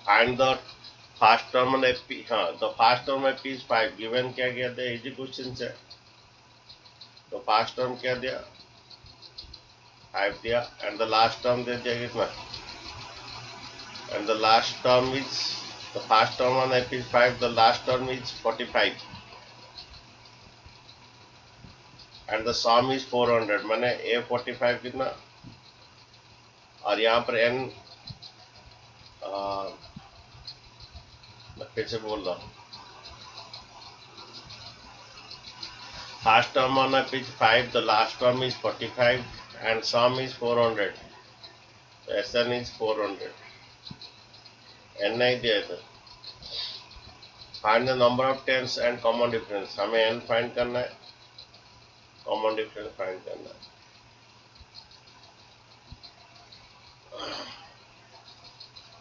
Find the first term on AP, हाँ the first term AP is 5 given, क्या किया था, इजी क्वेश्चन है। तो फास्ट टर्म क्या दिया, 5 दिया, एंड द लास्ट टर्म दे दिया कितना, and the last term is, the first term on AP is 5, the last term is 45 and the some is 400, मैंने ए 45 कितना, और यहाँ पर एन, मैं फिर से बोल रहा हूँ, first term on a pitch 5, the last term is 45 and sum is 400, so Sn is 400, n नहीं दिया था। Find the number of terms and common difference, हमें n फाइंड करना है, कॉमन डिफरेंस फाइंड करना है।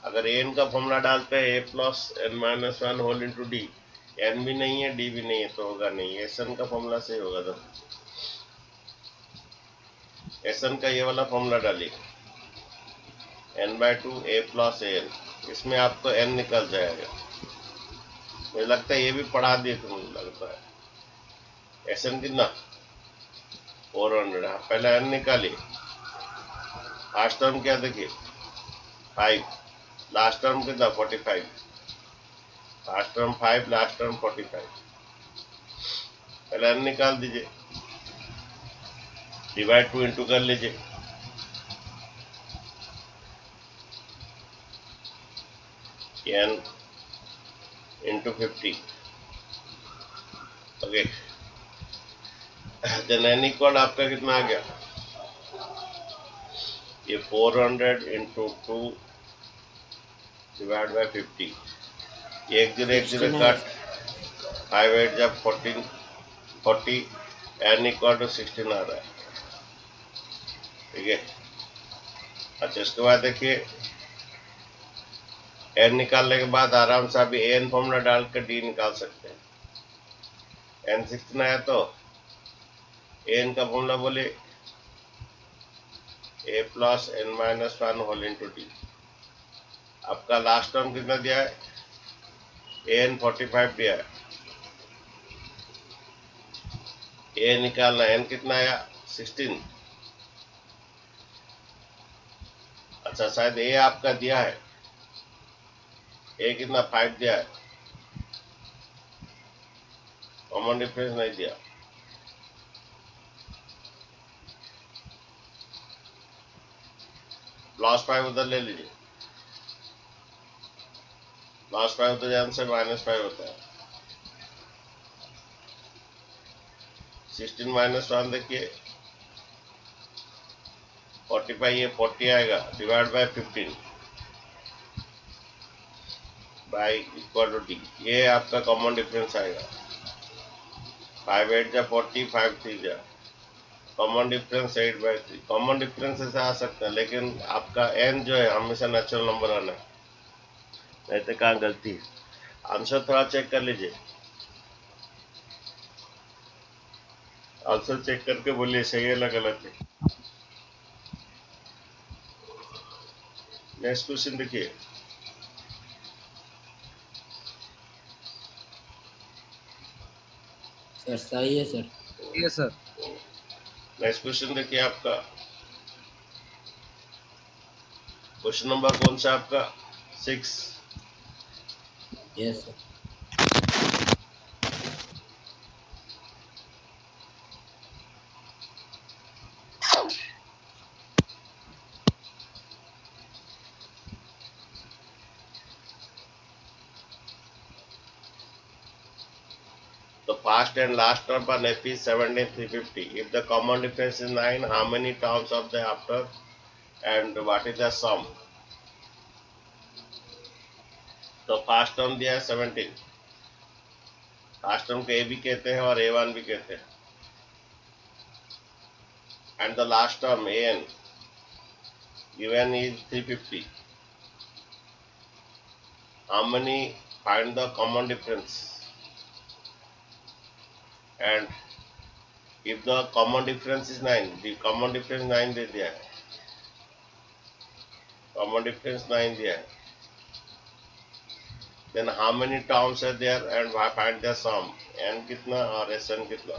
अगर एन का फॉर्मूला डालते हैं a plus n minus one whole into d, n भी नहीं है डी भी नहीं है तो होगा नहीं, एस एन का फॉर्मूला से होगा। तो एस एन का ये वाला फॉर्मूला डालिए, n by two a plus n, इसमें आपको एन निकल जाएगा। मुझे लगता है ये भी पढ़ा दिए थे, मुझे लगता है। एस एन कितना, 400, हाँ पहले एन निकालिए। लास्ट टर्म क्या देखिए 5, लास्ट टर्म कितना 45, लास्ट टर्म 5, लास्ट टर्म 45, पहले एन निकाल दीजिए, डिवाइड 2 इंटू कर लीजिए, n into 50, okay. Then n equal आपका कितना आ गया, ये 400 इंटू 2 डिवाइड बाय 50, एक जीरो कट, 5 8 जब 14 40, एन इक्वल टू 16 आ रहा है, ठीक है। अच्छा इसके बाद देखिए एन निकालने के बाद आराम से अभी एन फॉर्मूला डाल कर डी निकाल सकते हैं। एन 16 आया तो एन का फॉर्मूला बोले a plus n minus one whole into d. आपका लास्ट टर्म कितना दिया है, एन 45 दिया है, ए निकालना, एन कितना आया 16। अच्छा शायद ए आपका दिया है, ए कितना 5 दिया है, कॉमन डिफरेंस नहीं दिया। प्लस 5 उधर ले लीजिए, प्लस 5 उधर जाने से -5 होता है, 16 माइनस वन देखिए 45, ये 40 आएगा, divide by 15 by equal to d, ये आपका कॉमन डिफरेंस आएगा। 5 8 जा 40, 5 3 जा, कॉमन डिफरेंस 8/3, कॉमन डिफरेंस ऐसे आ सकता है, लेकिन आपका एन जो है हमेशा नेचुरल नंबर आना है, नहीं तो कहाँ गलती है। आंसर थोड़ा चेक कर लीजिए, आंसर चेक करके बोलिए सही है ना गलत है। नेक्स्ट क्वेश्चन देखिए, सर सही है सर। ये सर। नेक्स्ट क्वेश्चन देखिए आपका, क्वेश्चन नंबर कौन सा आपका 6। Yes sir. The first and last term for NEP is 17,350. If the common difference is 9, how many terms of the after and what is the sum? तो first term दिया है 17, first term को ए भी कहते हैं और A1 भी कहते हैं, and the last term AN given is 350. How many, find the common difference, and if the common difference is 9, the common difference 9 दे दिया है, common difference 9 दिया है, then how many terms are there and find the sum, n कितना और sn कितना।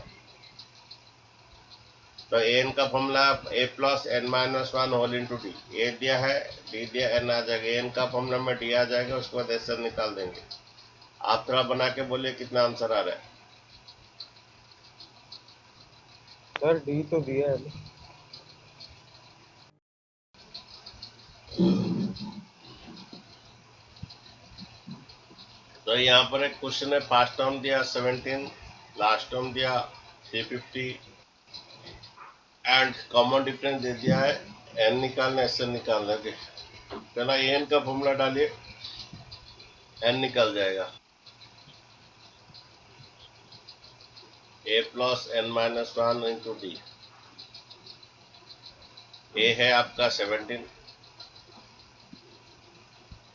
तो an का formula a plus n minus one whole into d, a दिया है, डी दिया, n आ जाएगा, n का फॉर्मूला में d आ जाएगा, उसके बाद sn निकाल देंगे। आप थोड़ा बना के बोलिए कितना आंसर आ रहा है। सर डी तो दिया है ना। तो यहाँ पर एक क्वेश्चन है, फर्स्ट टर्म दिया 17, लास्ट टर्म दिया 350 एंड कॉमन डिफरेंस दे दिया है, एन निकालना, एस एन निकालना है। पहला एन का फॉर्मूला डालिए, एन निकल जाएगा, a plus n minus one into d. A है आपका 17,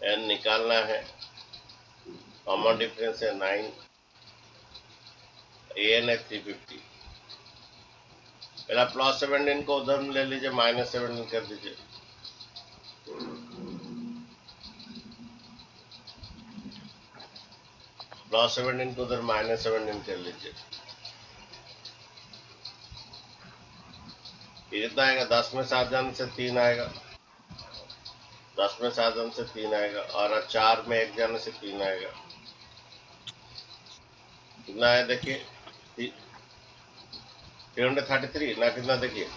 एन निकालना है, कॉमन डिफरेंस है 9, एन है 350। पहला प्लस 17 को उधर ले लीजिए, माइनस 17 कर दीजिए। प्लस 17 को उधर माइनस 17 कर लीजिए। कितना आएगा, 10 में 7 जाने से 3 आएगा, 10 में 7 जाने से 3 आएगा, और 4 में 1 जाने से 3 आएगा। कितना है देखिए, 333 ना, कितना देखिए,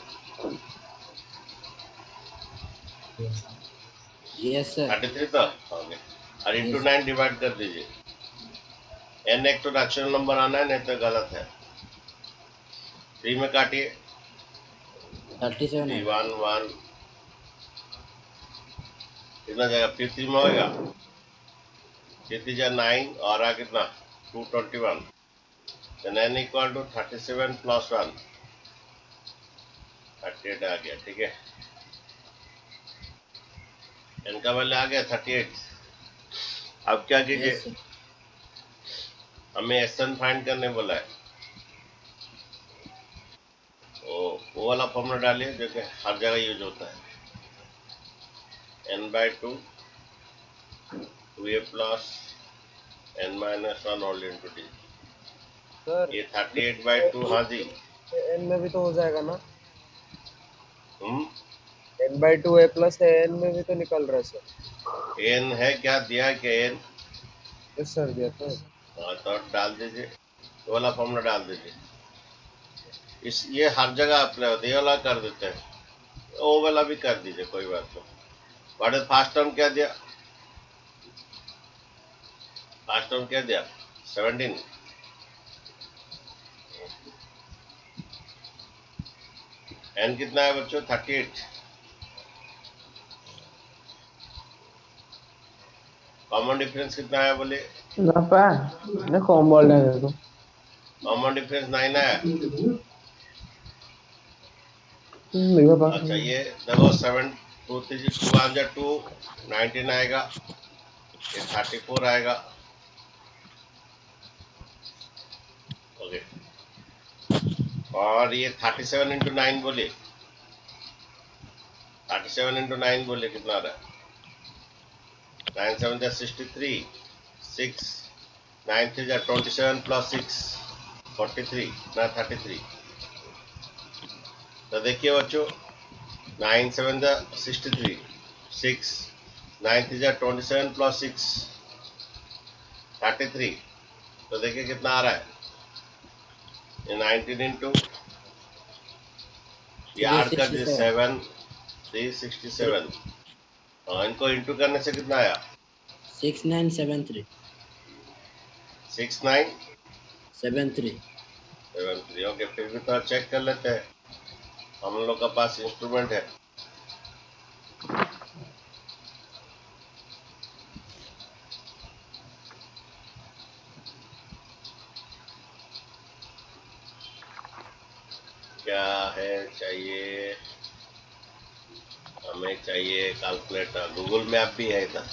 यस सर 33 तो हो गया, और इंटू 9 डिवाइड कर दीजिए। एन एक तो नेचुरल नंबर आना है, नहीं तो गलत है। 3 में काटिए, 37 है। 1 1 कितना जाएगा, फिर 3 में होगा, 9 और आ कितना 221, then n equal to 37 plus 1 38 आ गया। ठीक है, n का वैल्यू आ गया 38। अब क्या कीजिए, यस सर हमें एन फाइंड करने बोला है, वो वाला फॉर्मूला डालिए जो कि हर जगह यूज होता है, n/2 2a plus n minus one whole into d. Sir ये 38/2, हाँ जी, एन में भी तो हो जाएगा ना, हम्म, n/2 a प्लस है, एन में भी तो निकल रहा है सर। n है क्या दिया है कि n, यस सर दिया था। हाँ तो डाल दीजिए, वो वाला फॉर्मूला डाल दीजिए। इस ये हर जगह अप्लाई होता है, ये वाला कर देते हैं, वो वाला भी कर दीजिए, कोई बात नहीं। व्हाट इज फर्स्ट टर्म क्या दिया, फर्स्ट टर्म क्या दिया 17, एन कितना है बच्चों 38, कॉमन डिफरेंस कितना है बोले, Kenapa? Ini kombolnya itu. Common difference 9 है। Lima bang. अच्छा ये देखो 7 2 1 2 19 आएगा, ये 34 आएगा। ओके, और ये 37 इंटू 9 बोले, 37 इंटू 9 बोले कितना आ रहा है, 9 7 जा 63, 6 9 3 जा 27 प्लस 6 43 ना 33। तो देखिए बच्चों, 9 7 जा 63, 6 9 3 जा 27 प्लस 6 33। तो देखिए कितना आ रहा है, ये 19 इंटू, ये ऐड कर दिए 7 367, हाँ इनको इंटू करने से कितना आया 6973 6973। ओके, फिर भी थोड़ा चेक कर लेते हैं, हम लोग का पास इंस्ट्रूमेंट है। क्या है चाहिए, हमें चाहिए कैलकुलेटर, गूगल मैप भी है इधर,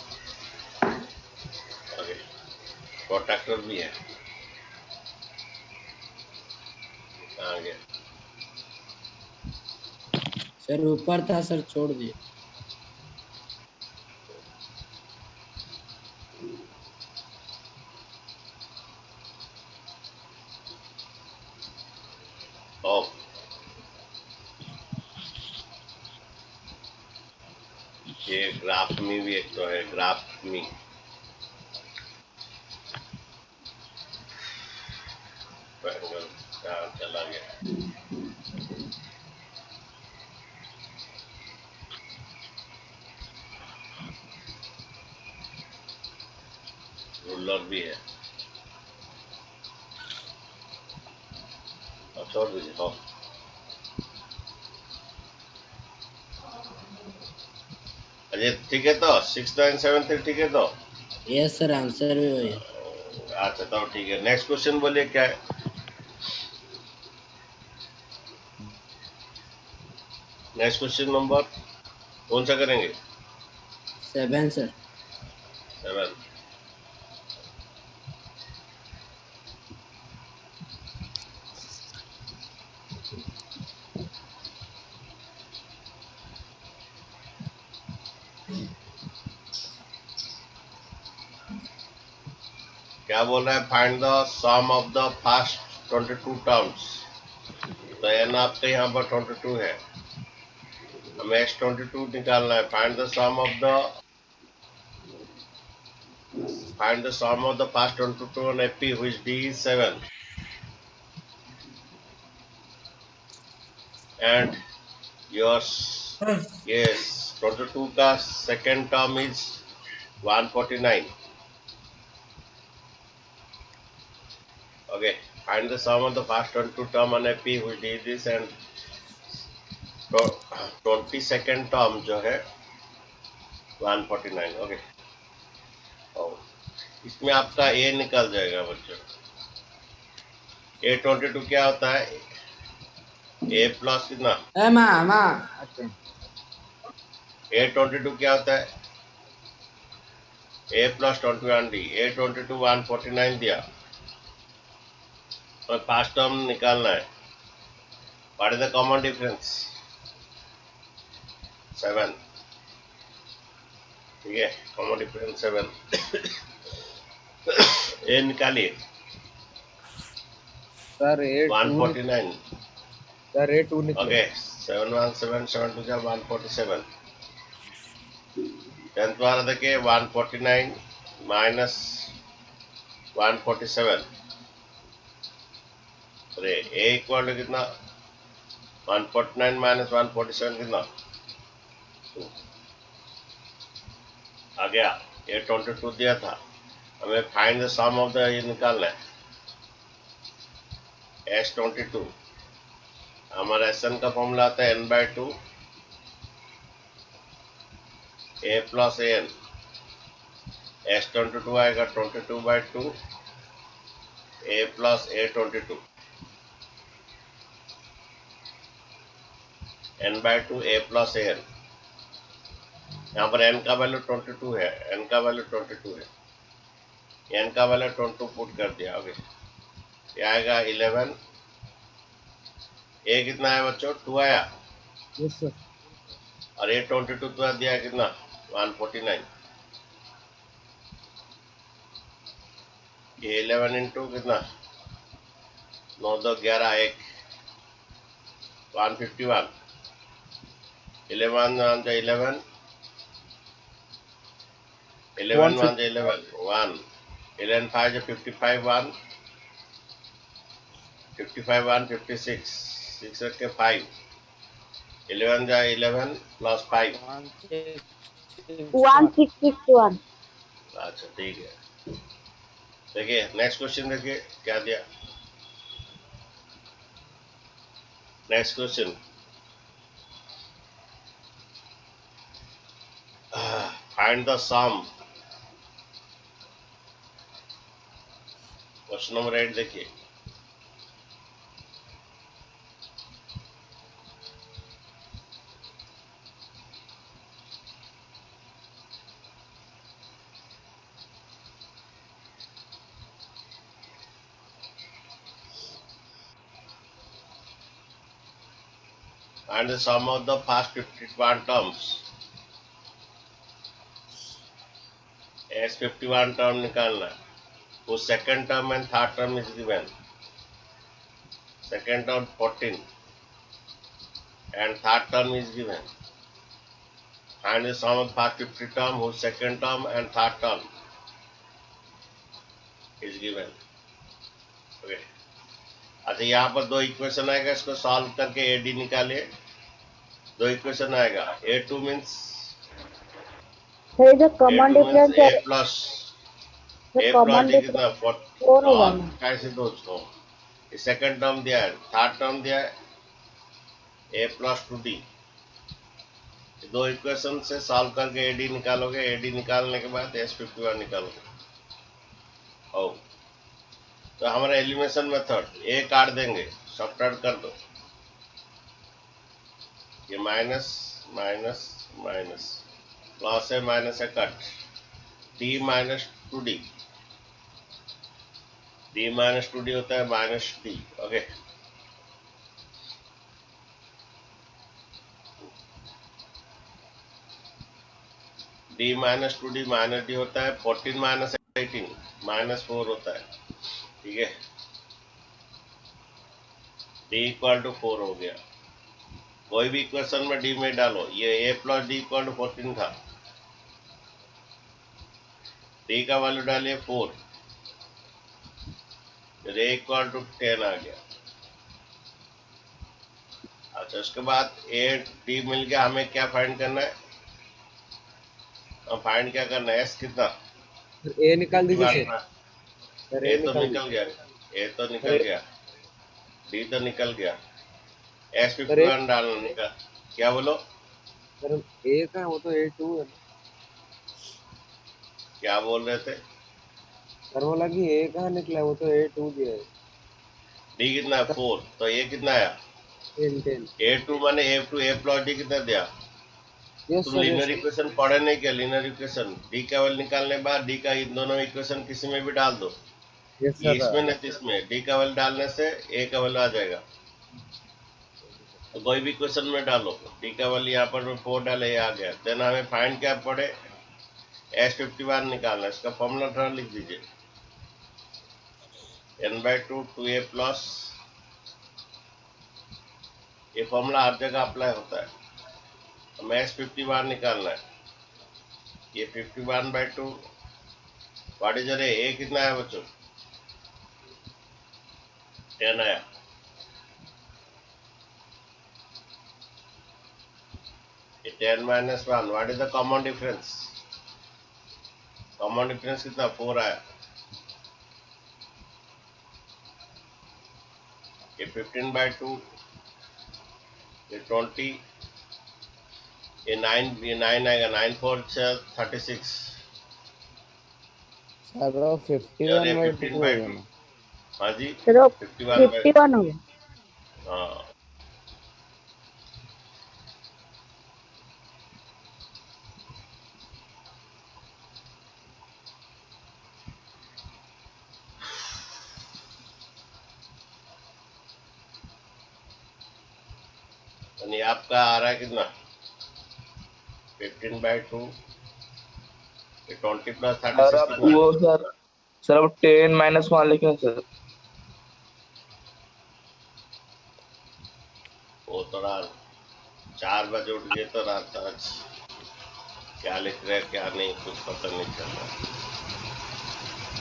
ओके, प्रोटेक्टर भी है, कहाँ गया, सर ऊपर था सर, छोड़ दिए। ऑफ। ये ग्राफ में भी एक तो है, ग्राफ में ट्रायंगल चला गया। रूलर भी है और छोड़ दीजिए। हाँ अजय ठीक है, तो 6973 ठीक है। तो यस सर, आंसर भी वही है। अच्छा तो ठीक है, नेक्स्ट क्वेश्चन बोलिए क्या है। नेक्स्ट क्वेश्चन नंबर कौन सा करेंगे? 7 सर। 7। क्या बोल रहा है? Find the sum of the first 22 terms. तो एन आपके यहाँ पर 22 है, हमें x22 निकालना है। find the sum of the past 22 on AP which d is 7 and yours, yes, 22 का second term is 149. Okay, find the sum of the past 22 term on AP which d is this and 22nd term जो है 149. Okay, इसमें आपका a निकल जाएगा बच्चों। A22 क्या होता है? a प्लस कितना? ए माँ A22 क्या होता है? a plus 21d। A22 149 दिया और पास्ट टर्म निकालना है। What is the common difference? 7। ठीक है, कॉमन डिफरेंस 7। ए निकालिए। सर ए 149। सर ए 2 निकले। Okay, 717 7 to 147। 10th वाला देखिए 149 माइनस 147। अरे ए इक्वल टू कितना? 149 माइनस 147 कितना? 2 आ गया। ये 22 दिया था, हमें find the sum of the, ये निकालना है S22। हमारा SN का फॉर्मूला आता है n/2 a plus an। S22 आएगा 22/2 a plus A22 n/2 a plus an। यहाँ पर n का वैल्यू 22 है, n का वैल्यू 22 है, n का वैल्यू 22 पुट कर दिया। ओके, ये आएगा 11। a कितना है बच्चों? 2 आया। Yes sir. और ये 22 तो दिया कितना? 149। ये 11 इंटू कितना? 9 2 11 1 151। 11 1 11 11 1 11 1 11 5 55 1 55 1 56 6 रख के 5 11 जा 11 प्लस 5। 1661। अच्छा ठीक है, देखिए नेक्स्ट क्वेश्चन देखिए क्या दिया। Next question, find the sum. Question number 8 देखिए। And the sum of the first 51 terms। S51 term निकालना है, वो second term and third term is given. second term 14, and third term is given. Find the sum of first 50 term whose second term and third term is given. Okay. अच्छा, यहाँ पर दो equation आएगा, इसको solve करके AD निकालिए. दो equation आएगा. A2 means सर जो कॉमन A2 means डिफरेंस है, A plus जो A plus common D difference कितना 4 होगा और ना. कैसे दोस्तों, ये सेकंड टर्म दिया है, थर्ड टर्म दिया है A plus 2D. दो इक्वेशन से सॉल्व करके AD निकालोगे. AD निकालने के बाद S51 निकालोगे. ओ, तो हमारा एलिमिनेशन मेथड ए काट देंगे, सब्ट्रैक्ट कर दो. ये माइनस माइनस माइनस, प्लस है माइनस है cut. D minus 2D, D minus 2D होता है minus D. Okay, D minus 2D minus D होता है 14 माइनस 18 माइनस 4 होता है. ठीक है, डी इक्वल टू 4 हो गया. कोई भी इक्वेशन में डी में डालो. ये ए प्लस डी इक्वल टू 14 था, डी का वैल्यू डालिए 4, फिर ए इक्वल टू 10 आ गया. अच्छा, उसके बाद ए डी मिल गया. हमें क्या फाइंड करना है? फाइंड क्या करना है? एस कितना? ए निकाल दीजिए सर. सर ए ए तो निकाल निकल गया, ए तो निकल अरे- गया, डी तो निकल गया. एस अरे- 51 डालना निकल. क्या बोलो? सर ए का वो तो A2 है ना. क्या बोल रहे थे? सर बोला कि ए कहाँ निकला, वो तो A2 दिया है. डी कितना है? 4. तो ए कितना आया? 10. A2 माने A2 ए प्लस डी कितना दिया? यस तुम सर. लीनियर इक्वेशन पढ़े नहीं क्या? लीनियर इक्वेशन डी का वैल्यू निकालने के बाद डी का इन दोनों इक्वेशन किसी में भी डाल दो. यस ये इसमें सर. नहीं तो इसमें. डी का वैल्यू डालने से ए का वैल्यू आ जाएगा. तो कोई भी क्वेश्चन में डालो. डी का वैल्यू यहाँ पर 4 डाले, ये आ गया. देन हमें फाइंड क्या पड़े? S51 निकालना. इसका फॉर्मूला थोड़ा लिख दीजिए. n/2 2a प्लस, ये फॉर्मूला हर जगह अप्लाई होता है. हमें S51 निकालना है. ये 51/2 व्हाट इज ए कितना है बच्चों? 10 आया. ये 10 minus 1, what is the common difference? Common difference कितना? 4 आया. ये 15/2, ये 20, ये 9 आएगा. 9 4 36. सर वो और ये 15/2. हाँ जी, सर वो 51/2. 51 हो गया. हाँ, यानी आपका आ रहा है कितना? 15/2, ये 20 प्लस सर 36 अब कितना? वो सर अब 10 माइनस 1 लिखे सर. वो थोड़ा 4 बजे उठ गए तो रात तक आज क्या लिख रहे हैं क्या नहीं कुछ पता नहीं चल रहा.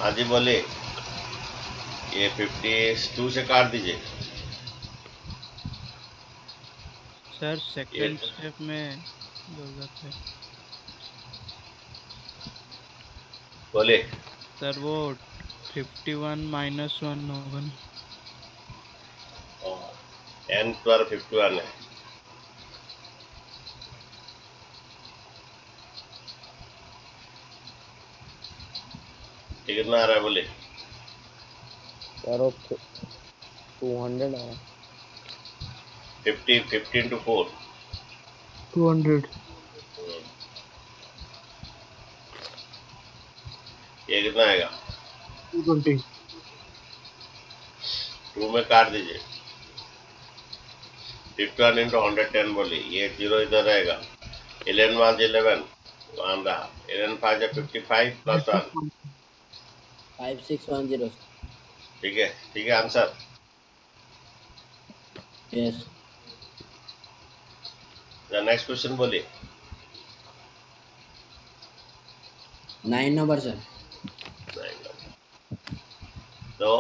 हाँ जी बोले. ये 52 से काट दीजिए. सर सेकंड स्टेप में जरूरत है. बोले. सर वो 51 माइनस 1 होगा ना. n पर 51 है. ये कितना आ रहा है बोले? सर वो 200 है. 15 to 4. 200. ये कितना आएगा? 220. 2 में काट दीजिए. 51 into 110 बोली. ये 0 इधर रहेगा. 11 1 11 वन रहा. 11 5 या 55 प्लस 1. 5610. ठीक है, ठीक है. आंसर यस नेक्स्ट क्वेश्चन बोलिए। 9 नंबर सर। तो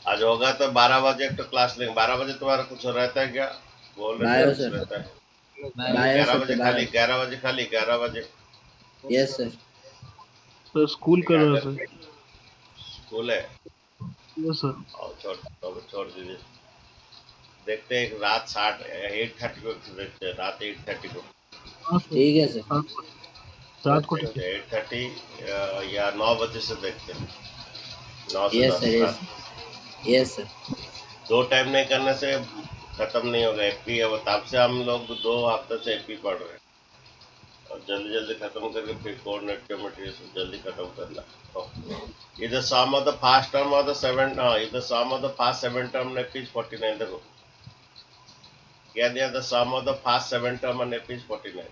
आज होगा तो 12 बजे तो क्लास लेंगे। 12 बजे तुम्हारा कुछ रहता है क्या? बोल रहे थे बायो कुछ सर। रहता है। बायो 11 सर बजे तो खाली, बायो। 11 बजे खाली, 11 बजे। Yes sir. सर स्कूल कर क्या रहा है कर सर। स्कूल है? Yes sir. और छोड़ दीजिए। देखते हैं रात 8:30 को देखते हैं, रात 8:30 को हाँ सर। ठीक है सर। रात को देखते हैं 8:30 या 9 बजे से देखते हैं। 9 से यस 10 सर। यस रात। Yes sir. दो टाइम नहीं करने से खत्म नहीं होगा एपी। अब तब से हम लोग 2 हफ्ते से एपी पढ़ रहे हैं और जल्दी जल्दी खत्म करके फिर कोऑर्डिनेट ज्योमेट्री से जल्दी खत्म करना। इधर sum of the first term of the seven, इधर sum of the first 7 term ने पेज 49 देखो क्या दिया। The sum of the first 7 term ने पेज 49।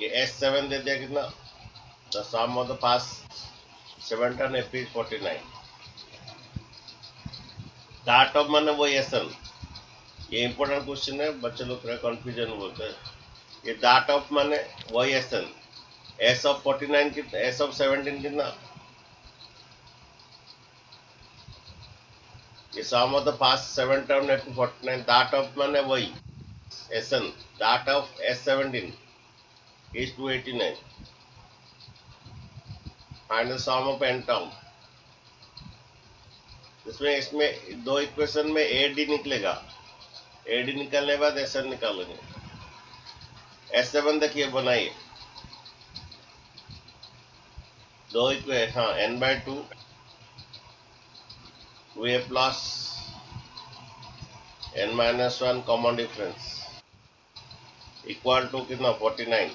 ये S7 दे दिया कितना। The sum of the first 7 term ने पेज 49। डार्ट ऑफ माने वो एसन। ये इंपॉर्टेंट क्वेश्चन है, बच्चे लोग थोड़ा कंफ्यूजन बोलते हैं। ये डार्ट ऑफ माने वही एसन। एस ऑफ 49 कितना, एस ऑफ 17 कितना। ये sum of the past 7 term ने 49। डार्ट ऑफ माने वही एसन। डार्ट of S17 is 289। Find the sum of n term. इसमें दो इक्वेशन में AD निकलेगा। AD निकलने के बाद SN निकालेंगे। S7 देखिए बनाइए। दो इक्वेशन, हाँ n/2 2a plus n-1 common difference equal to कितना 49।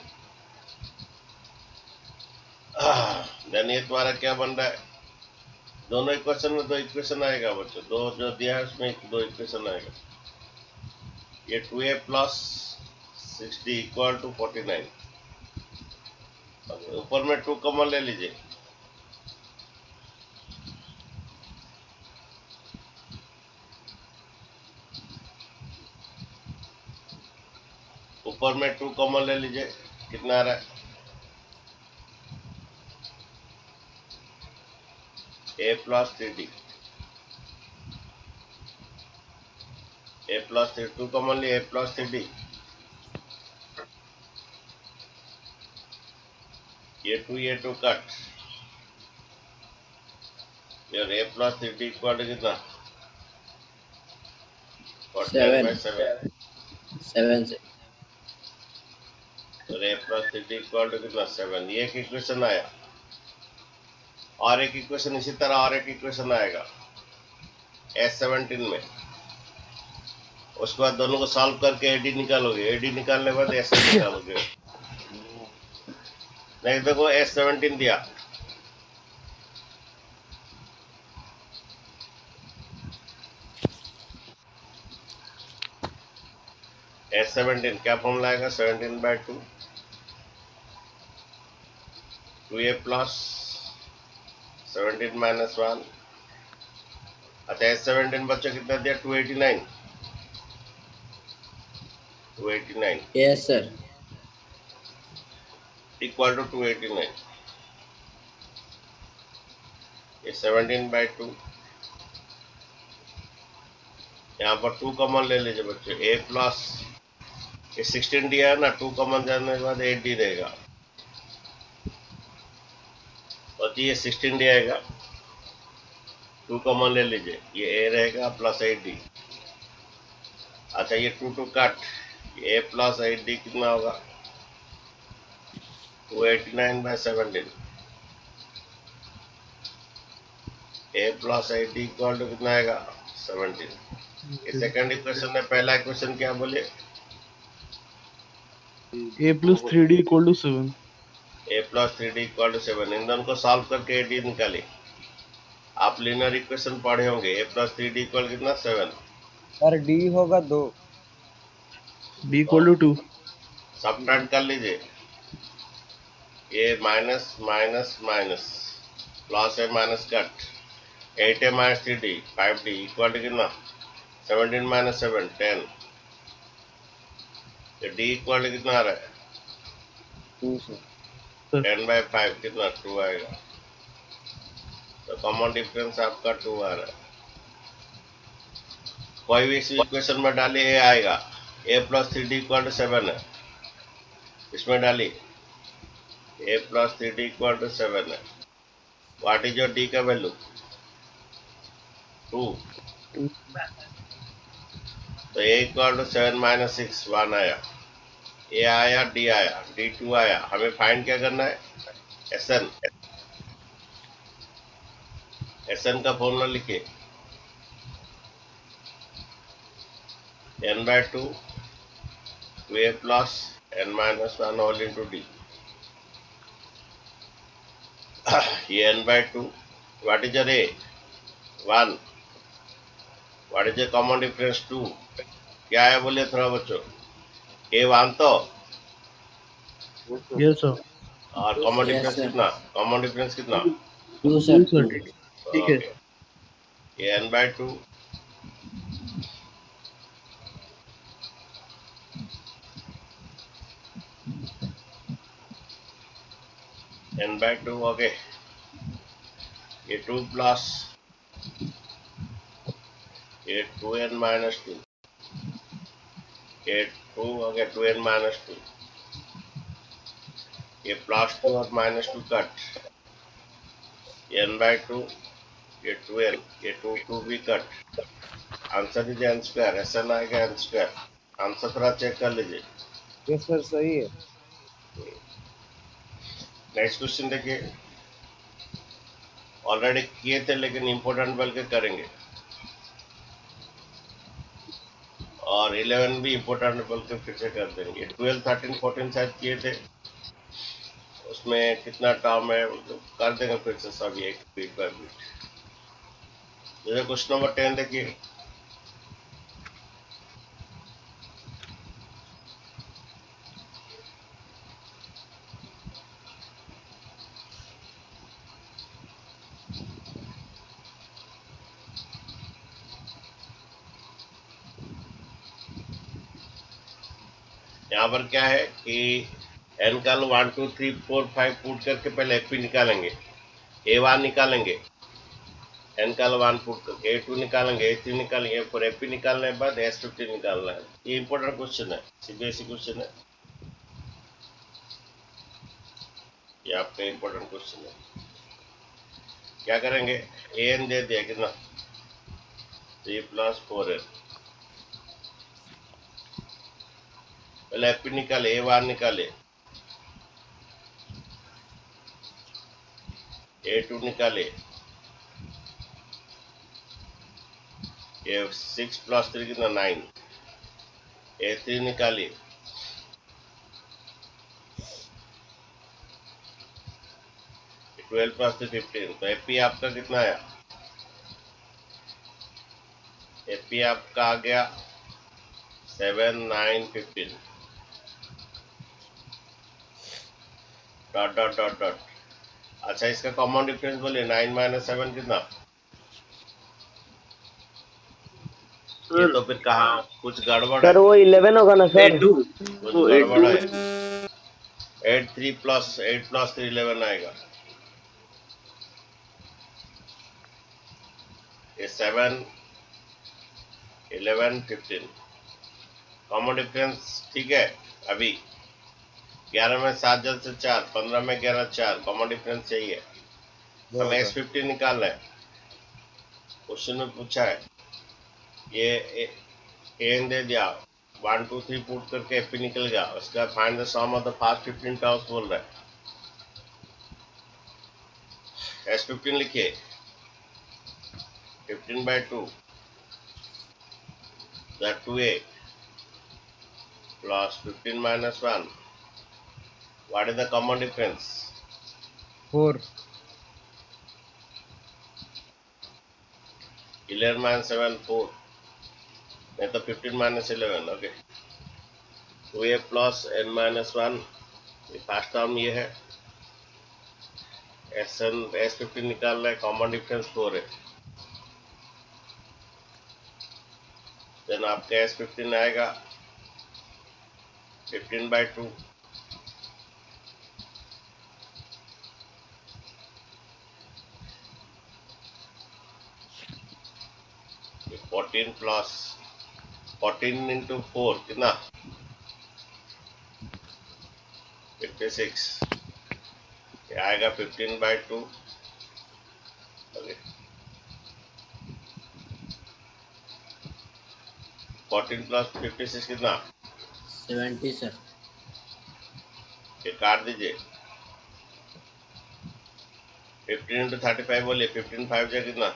देन ये तुम्हारा क्या बन रहा है। दोनों इक्वेशन में दो इक्वेशन आएगा बच्चों। दो जो दिया है उसमें दो इक्वेशन आएगा। ये 2a प्लस 60 इक्वल टू 49। ऊपर में 2 कॉमन ले लीजिए। ऊपर में 2 कॉमन ले लीजिए। कितना आ रहा है। a plus 3d। a plus 3 2 common लिए a प्लस 3d। ये 2 कट। यार a plus 3d equal to कितना 49/7। 7 से। तो a plus 3d equal to कितना 7। ये एक इक्वेशन आया। और एक इक्वेशन इसी तरह और एक इक्वेशन आएगा S17 में। उसके बाद दोनों को सॉल्व करके एडी निकालोगे। एडी निकालने के बाद SN निकालोगे। नहीं देखो S17 दिया। S17 क्या फॉर्मूला आएगा। 17/2 2a प्लस 17-1। अच्छा S17 बच्चों कितना दिया 289। 289 यस सर। Equal to 289। ये 17/2। यहाँ पर 2 कॉमन ले लीजिए बच्चों। a प्लस ये 16 दिया है ना, 2 कॉमन जाने के बाद 8d रहेगा। और ये 16 दिया आएगा। 2 कॉमन ले लीजिए। ये a रहेगा प्लस 8d। अच्छा ये 2 कट। a प्लस 8d कितना होगा 289/17। a plus 8d equal to कितना आएगा 17। ये सेकंड इक्वेशन है। पहला इक्वेशन क्या बोले a plus 3d equal to 7। a plus 3d equal to 7। इन दोनों को सॉल्व करके ad निकाले। आप लीनियर इक्वेशन पढ़े होंगे। a प्लस 3d इक्वल कितना 7। सर डी होगा 2। d equal to 2। सबट्रैक्ट कर लीजिए। ये माइनस माइनस माइनस प्लस है minus cut 8a minus 3d 5d equal to कितना 17 माइनस 7 10 तो d इक्वल टू कितना आ रहा है 2 सर 10/5 कितना 2 आएगा तो कॉमन डिफरेंस आपका 2 आ रहा है कोई भी इस इक्वेशन में डालिए ये आएगा a plus 3d equal to 7 है इसमें डालिए a plus 3d equal to 7 है व्हाट इज योर d का वैल्यू 2 तो a इक्वल टू 7 माइनस 6 1 आया a आया d आया d 2 आया हमें फाइंड क्या करना है sn sn का फॉर्मूला लिखिए n/2 2a plus n minus 1 all into d ये n/2 what is your a 1 what is your common difference 2 क्या है बोलिए थोड़ा बच्चों a 1 तो Yes, sir. और कॉमन Yes, डिफरेंस sir. कितना कॉमन डिफरेंस कितना 2 sir. 2 sir. ठीक है. Okay. ये n/2 n/2 ओके ये 2 प्लस ये 2n माइनस 2 ये 2 ओके 2n माइनस 2 ये प्लस 2 और माइनस 2 कट ये n/2 ये 2n ये 2 भी cut answer is n square ऐसा ना आएगा n स्क्वायर आंसर थोड़ा चेक कर लीजिए यस सर सही है नेक्स्ट क्वेश्चन देखिए ऑलरेडी किए थे लेकिन इम्पोर्टेंट बल के करेंगे और 11 भी इम्पोर्टेंट बल के फिर से कर देंगे 12 13 14 शायद किए थे उसमें कितना टर्म है तो कर देंगे फिर से सब एक बीट बाय बीट जैसे क्वेश्चन नंबर 10 देखिए यहाँ पर क्या है कि n का 1 2 3 4 5 पुट करके पहले एपी निकालेंगे a1 निकालेंगे n का 1 पुट करके a2 निकालेंगे a3 निकालेंगे फिर एपी निकालने के बाद s50 निकालना है ये इंपॉर्टेंट क्वेश्चन है सीबीएसई क्वेश्चन है ये आपका इंपॉर्टेंट क्वेश्चन है क्या करेंगे an दे दिया कितना 3 प्लस 4n पहले एपी निकाले a1 निकाले a2 निकाले ये 6 प्लस 3 कितना 9 a3 निकाली 12 प्लस 3 15 तो एपी आपका कितना आया एपी आपका आ गया 7 9 15 डॉट डॉट डॉट डॉट अच्छा इसका कॉमन डिफरेंस बोलिए 9 माइनस 7 कितना ये तो फिर कहा कुछ गड़बड़ है सर वो 11 होगा ना सर कुछ गड़बड़ है 8 3 प्लस 3 11 आएगा ये 7 11 15 कॉमन डिफरेंस ठीक है अभी 11 में 7 जल्द से 4 15 में 11 4 कॉमन डिफरेंस चाहिए हमें S50 निकालना है क्वेश्चन में पूछा है ये एन दे दिया 1 2 3 पुट करके एपी निकल गया उसका find the sum of the first 15 terms बोल रहा है S15 लिखिए 15/2 that 2a plus 15 minus 1 what is the common difference 4 11 minus 7 4 नहीं तो 15 minus 11 okay 2a plus n minus 1 ये फर्स्ट टर्म ये है S15 निकालना है, कॉमन डिफरेंस 4 है। देन आपका S15 आएगा 15/2 14 प्लस 14 इंटू 4 कितना 56, ये आएगा 15/2। ओके 14 प्लस 56 कितना 70 सर। ये काट दीजिए। 15 इंटू 35 बोलिए, 15 5 जा कितना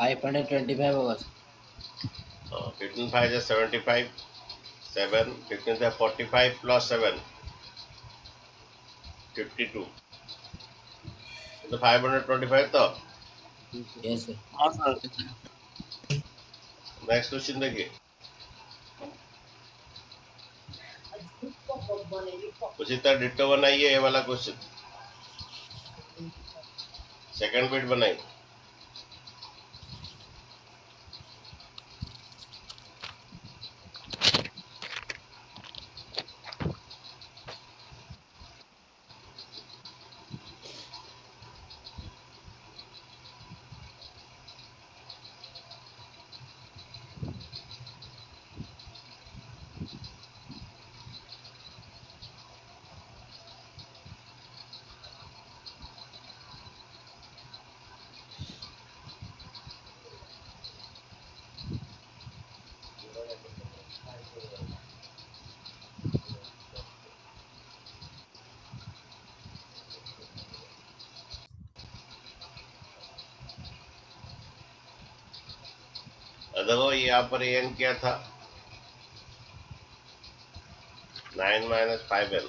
525 होगा सर। 15 5 जा 75, 7 15 जा 45 प्लस 7 52, तो 525 तो। Yes sir. हाँ सर। नेक्स्ट क्वेश्चन देखिए, उसी तरह डिट्टो बनाइए ये वाला क्वेश्चन, सेकंड बिट बनाइए। देखो यहाँ पर एन क्या था 9 - 5n,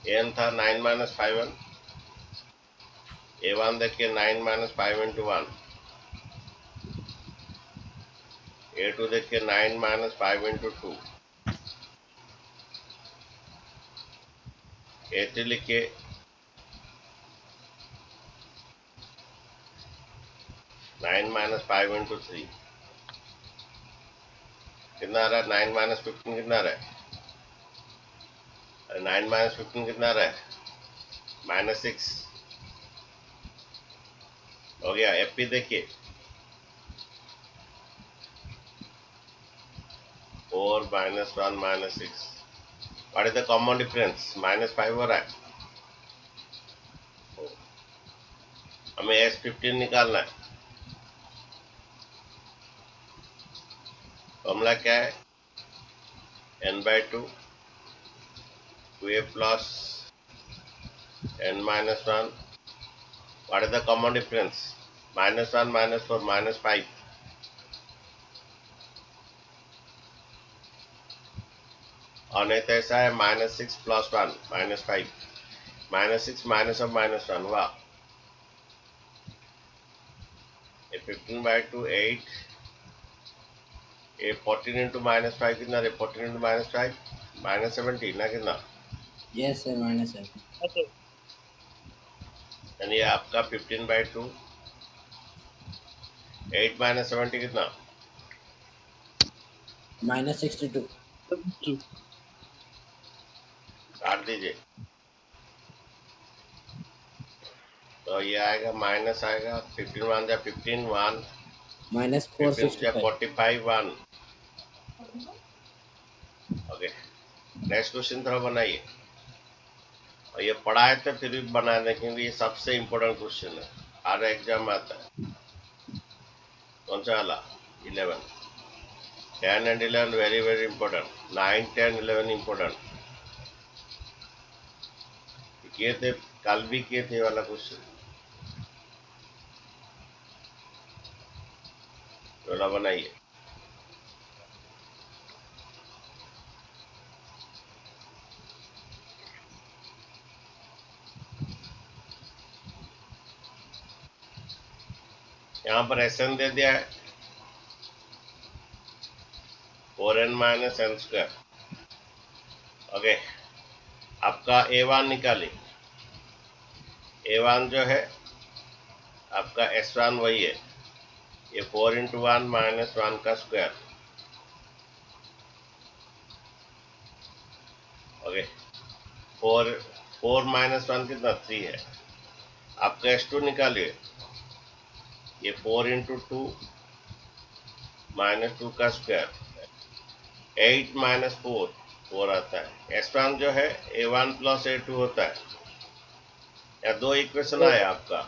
एन था 9 - 5n। A1 देखिए 9 - 5 इंटू 1, A2 देखिए 9 - 5 इंटू 2, A3 लिखिए 9 - 5 इंटू 3, कितना आ रहा है 9 - 15 कितना आ रहा है, 9 - 15 कितना आ रहा है -6 हो गया। एपी देखिए 4 - 1 -6, what is the common difference -5 हो रहा है। हमें S15 निकालना है। फॉर्मूला क्या है n/2 2a plus n minus 1, what is the common difference -1 -4 -5, और नहीं तो ऐसा है -6 + 1 -5, -6 माइनस ऑफ -1 हुआ। 15/2 8, ये 14 इंटू -5 कितना रे, 14 इंटू -5 -17 ना कितना, यस सर -7। यानी आपका 15/2 8 - 70 कितना -62। काट दीजिए, तो ये आएगा माइनस आएगा 15 1 जा 15 1, 15 जा -465। 45 1। ओके नेक्स्ट क्वेश्चन थोड़ा बनाइए, और ये पढ़ा है तो फिर भी बना दें क्योंकि ये सबसे इम्पोर्टेंट क्वेश्चन है, हर एग्जाम में आता है। कौन सा वाला 11, 10 and 11 very very important, 9 10 11 important, किए थे कल भी किए थे वाला क्वेश्चन, थोड़ा बनाइए। यहाँ पर SN दे दिया है 4n - n², ओके, आपका A1 निकालिए। A1 जो है आपका S1 वही है, ये 4 इंटू 1 माइनस 1 का स्क्वायर। ओके, 4 माइनस 1 कितना 3 है। आपका S2 निकालिए, ये 4 इंटू 2 माइनस 2 का स्क्वायर, 8 माइनस 4 आता है। S1 जो है A1 प्लस A2 होता है। या दो इक्वेशन आया आपका,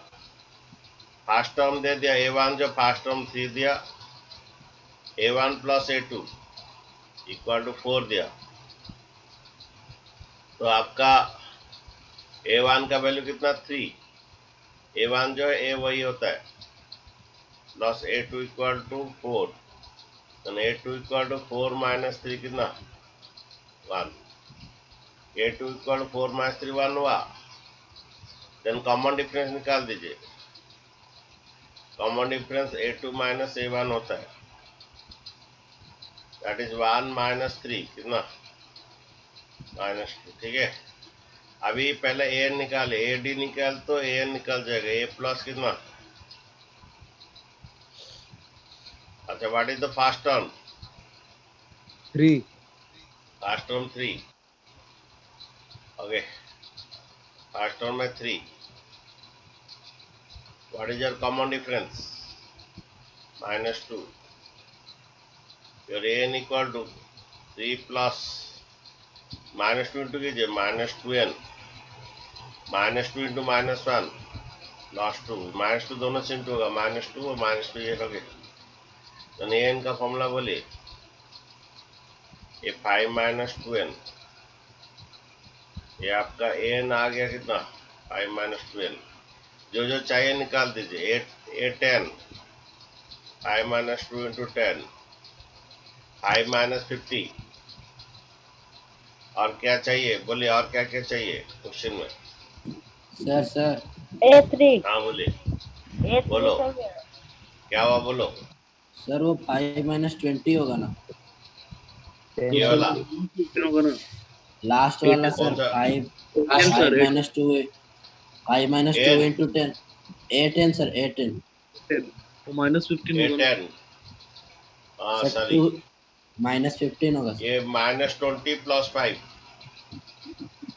फर्स्ट टर्म दे दिया A1 जो फर्स्ट टर्म 3 दिया, A1 plus A2 equal to 4 दिया, तो आपका A1 का वैल्यू कितना 3, A1 जो है A वही होता है प्लस A2 इक्वल टू 4, तो A2 इक्वल टू 4 माइनस 3 कितना 1, A2 इक्वल टू 4 माइनस 3 1 हुआ। देन कॉमन डिफरेंस निकाल दीजिए, common difference A2 minus A1 होता है, दैट इज 1 माइनस 3 कितना -2, ठीक है। अभी पहले AN निकाले, AD निकाल तो AN निकल जाएगा, A प्लस कितना, अच्छा what is the first term, 3 first term 3, okay, first term में 3, what is your common difference -2, your AN equal to 3 plus -2 into कीजिए -2n, -2 इंटू -1 प्लस 2, -2 दोनों से इंटू होगा, -2 और -2 ये हो गया। तो AN का फॉर्मूला बोलिए, ये 5 माइनस 2n, ये आपका AN आ गया कितना 5 माइनस 2n, जो जो चाहिए निकाल दीजिए। 10, 5 माइनस 2 इंटू 10, 5 माइनस 50, और क्या चाहिए बोलिए, और क्या क्या चाहिए क्वेश्चन में। सर A3 हाँ बोलिए, A3 बोलो चाहिए। क्या हुआ, बोलो। सर वो 5 माइनस 20 होगा ना, तो ये सर वाला कितना होगा ना? लास्ट वाला कौन सर। सा 5 10 sir, minus 2, 5 minus 2 10, into 10, A10 sir, A10 तो -15 होगा ना? A10, हाँ सर। सॉरी, 2 -15 होगा सर। ये -20 प्लस 5,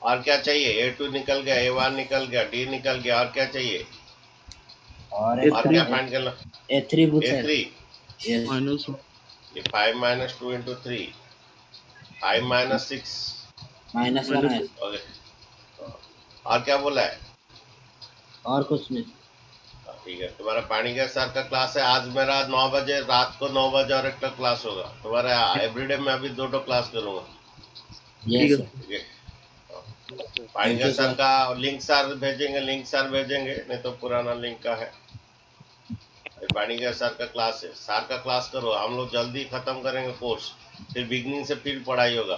और क्या चाहिए, A2 निकल गया, A1 निकल गया, D निकल गया, और क्या चाहिए, और और क्या फाइंड करना, A3 पूछा है। A3, यस -1 ये 5 माइनस 2 इंटू 3, 5 माइनस 6, -1 है, ओके, और क्या बोला है, और कुछ नहीं। ठीक है। तुम्हारा पानी का सर का क्लास है आज, मेरा 9 बजे रात को 9 बजे और एक का क्लास होगा तुम्हारा, एवरीडे में अभी 2 क्लास करूंगा, ठीक यस है। सर, ठीक है। पानी थैंक का यू सर सर। का लिंक सर भेजेंगे, नहीं तो पुराना लिंक का है। पानी का सर का क्लास है, सर का क्लास करो, हम लोग जल्दी खत्म करेंगे कोर्स, फिर बिगनिंग से फिर पढ़ाई होगा।